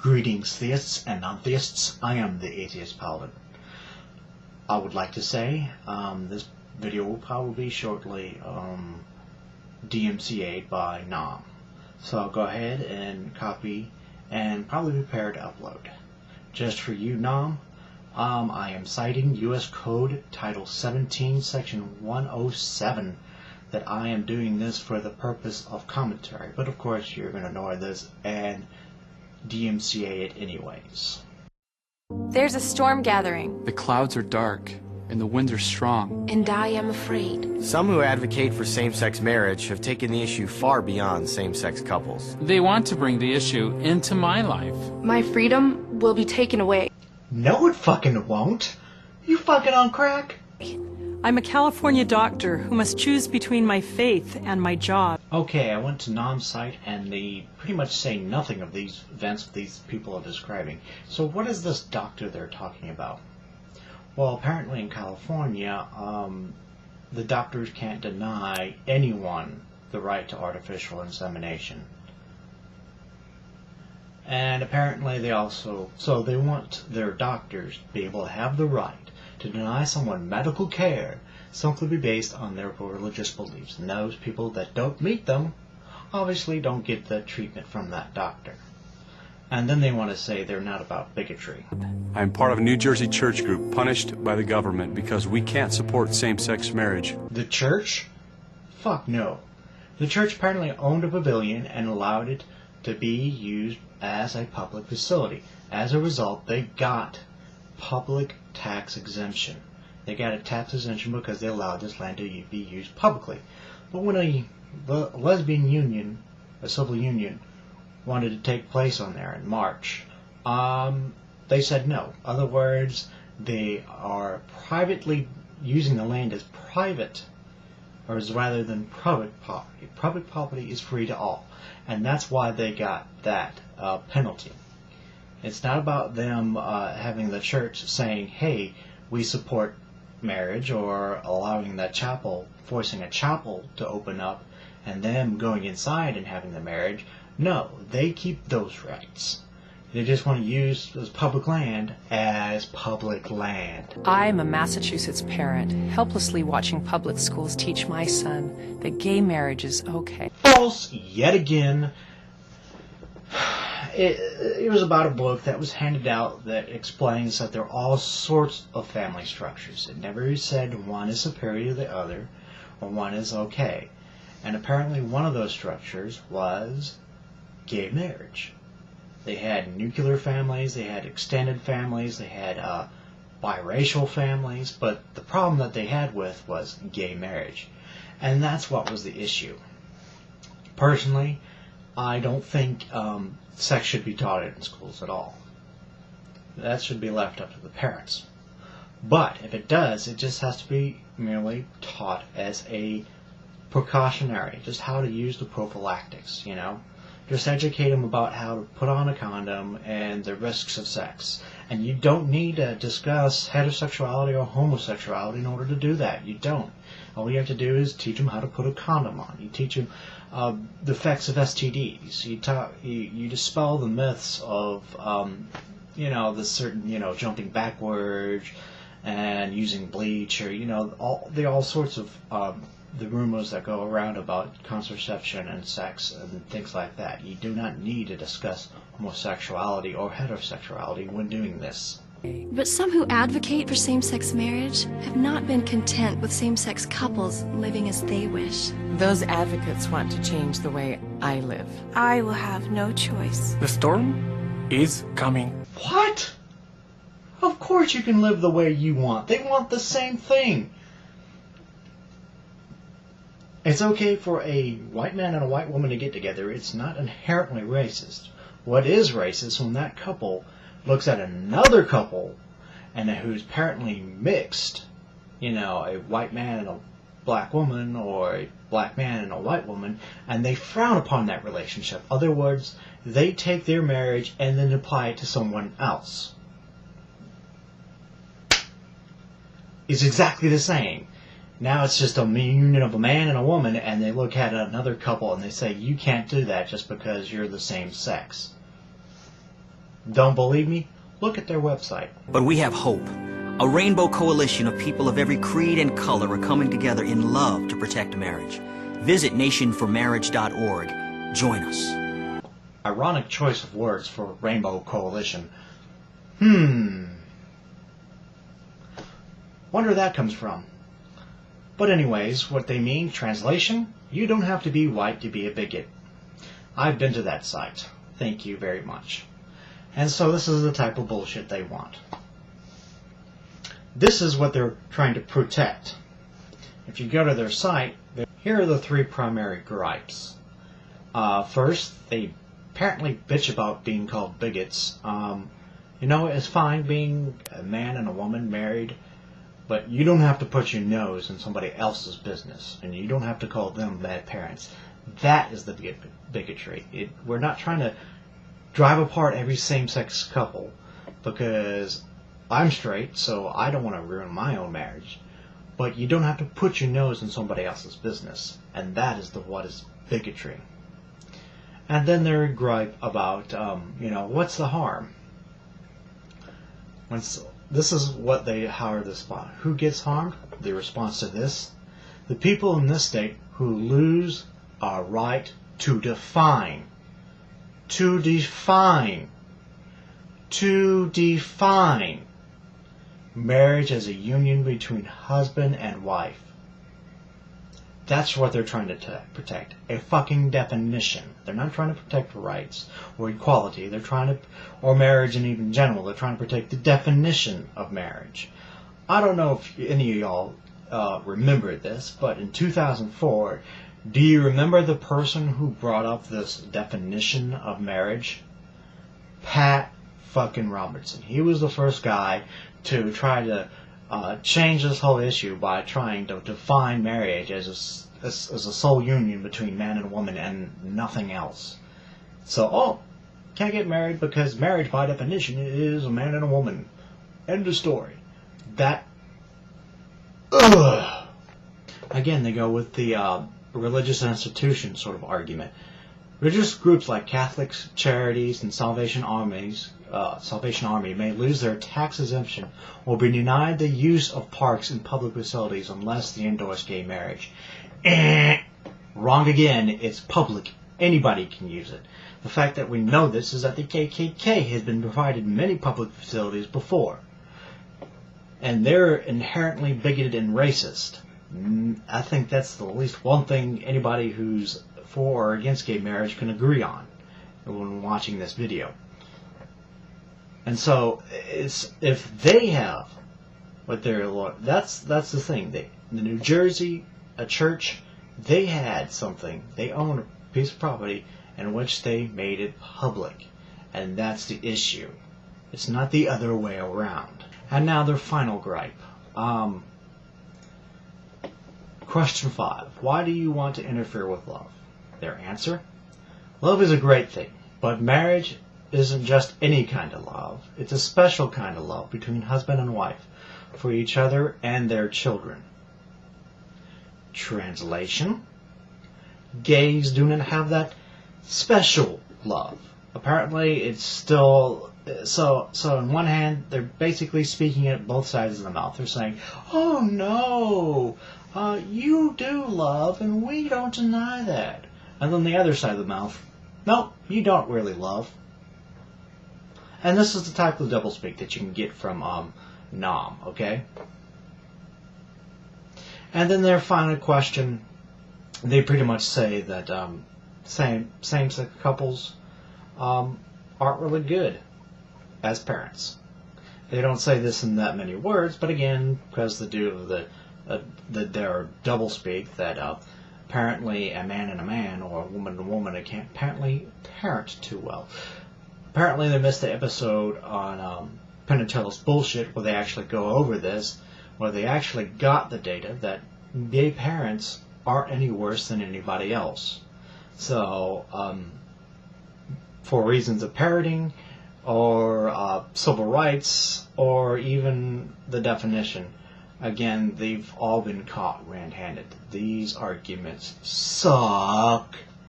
Greetings, theists and non-theists. I am the Atheist Paladin. I would like to say this video will probably be shortly DMCA'd by NOM. So I'll go ahead and copy and probably prepare to upload. Just for you, NOM, I am citing U.S. Code Title 17, Section 107, that I am doing this for the purpose of commentary. But of course, you're going to ignore this and DMCA it anyways. There's a storm gathering. The clouds are dark, and the winds are strong. And I am afraid. Some who advocate for same-sex marriage have taken the issue far beyond same-sex couples. They want to bring the issue into my life. My freedom will be taken away. No, it fucking won't. You fucking on crack? I'm a California doctor who must choose between my faith and my job. Okay, I went to NOM's site and they pretty much say nothing of these events these people are describing. So what is this doctor they're talking about? Well, apparently in California, the doctors can't deny anyone the right to artificial insemination. And apparently they also, so they want their doctors to be able to have the right to deny someone medical care simply based on their religious beliefs. And those people that don't meet them obviously don't get the treatment from that doctor. And then they want to say they're not about bigotry. I'm part of a New Jersey church group punished by the government because we can't support same-sex marriage. The church? Fuck no. The church apparently owned a pavilion and allowed it to be used as a public facility. As a result, they got public tax exemption. They got a tax exemption because they allowed this land to be used publicly. But when a lesbian union, a civil union, wanted to take place on there in March, they said no. In other words, they are privately using the land as private, or as rather than public property. Public property is free to all, and that's why they got that penalty. It's not about them having the church saying, hey, we support marriage, or allowing that chapel, forcing a chapel to open up, and them going inside and having the marriage. No, they keep those rights. They just want to use this public land as public land. I'm a Massachusetts parent, helplessly watching public schools teach my son that gay marriage is okay. False yet again. It was about a book that was handed out that explains that there are all sorts of family structures. It never said one is superior to the other or one is okay. And apparently one of those structures was gay marriage. They had nuclear families, they had extended families, they had biracial families, but the problem that they had with was gay marriage. And that's what was the issue. Personally, I don't think sex should be taught in schools at all. That should be left up to the parents. But if it does, it just has to be merely taught as a precautionary, just how to use the prophylactics, you know. Just educate them about how to put on a condom and the risks of sex. And you don't need to discuss heterosexuality or homosexuality in order to do that. You don't. All you have to do is teach them how to put a condom on. You teach them the effects of STDs. You dispel the myths of, the certain, jumping backwards and using bleach, or, all sorts of the rumors that go around about contraception and sex and things like that. You do not need to discuss homosexuality or heterosexuality when doing this. But some who advocate for same-sex marriage have not been content with same-sex couples living as they wish. Those advocates want to change the way I live. I will have no choice. The storm is coming. What? Of course you can live the way you want. They want the same thing. It's okay for a white man and a white woman to get together. It's not inherently racist. What is racist when that couple looks at another couple and who's apparently mixed, a white man and a black woman, or a black man and a white woman, and they frown upon that relationship. In other words, they take their marriage and then apply it to someone else. It's exactly the same. Now it's just a union of a man and a woman, and they look at another couple and they say, you can't do that just because you're the same sex. Don't believe me? Look at their website. But we have hope. A rainbow coalition of people of every creed and color are coming together in love to protect marriage. Visit nationformarriage.org. Join us. Ironic choice of words for Rainbow Coalition. Wonder where that comes from. But anyways, what they mean, translation, you don't have to be white to be a bigot. I've been to that site. Thank you very much. And so this is the type of bullshit they want. This is what they're trying to protect. If you go to their site, here are the three primary gripes. First, they apparently bitch about being called bigots. It's fine being a man and a woman married, but you don't have to put your nose in somebody else's business, and you don't have to call them bad parents. That is the bigotry. We're not trying to drive apart every same-sex couple, because I'm straight, so I don't want to ruin my own marriage. But you don't have to put your nose in somebody else's business, and that is what is bigotry. And then their gripe about, what's the harm? This is what how are the spot. Who gets harmed? The response to this: the people in this state who lose our right to define. To define marriage as a union between husband and wife. That's what they're trying to protect. A fucking definition. They're not trying to protect rights or equality. They're trying to, or marriage in even general. They're trying to protect the definition of marriage. I don't know if any of y'all remember this, but in 2004, do you remember the person who brought up this definition of marriage? Pat fucking Robertson. He was the first guy to try to change this whole issue by trying to define marriage as a sole union between man and woman and nothing else. So, can't get married because marriage by definition is a man and a woman. End of story. Again, they go with the religious institution sort of argument. Religious groups like Catholics, charities, and Salvation Army may lose their tax exemption or be denied the use of parks and public facilities unless they endorse gay marriage. Wrong again. It's public. Anybody can use it. The fact that we know this is that the KKK has been provided many public facilities before. And they're inherently bigoted and racist. I think that's the least one thing anybody who's for or against gay marriage can agree on when watching this video. And so, if they have what they're, that's the thing. The New Jersey, a church, they had something. They own a piece of property in which they made it public, and that's the issue. It's not the other way around. And now their final gripe. Question 5. Why do you want to interfere with love? Their answer? Love is a great thing, but marriage isn't just any kind of love. It's a special kind of love between husband and wife for each other and their children. Translation? Gays do not have that special love. Apparently, it's still... So on one hand, they're basically speaking at both sides of the mouth. They're saying, oh no, you do love, and we don't deny that. And then the other side of the mouth, no, you don't really love. And this is the type of doublespeak that you can get from NOM, okay? And then their final question, they pretty much say that same-sex couples aren't really good as parents. They don't say this in that many words, but again, because they're doublespeak, that apparently a man and a man or a woman and a woman can't apparently parent too well. Apparently they missed the episode on Penn and Teller's bullshit where they actually go over this, where they actually got the data that gay parents aren't any worse than anybody else. So, for reasons of parenting, or civil rights, or even the definition, again, they've all been caught red-handed. These arguments suck.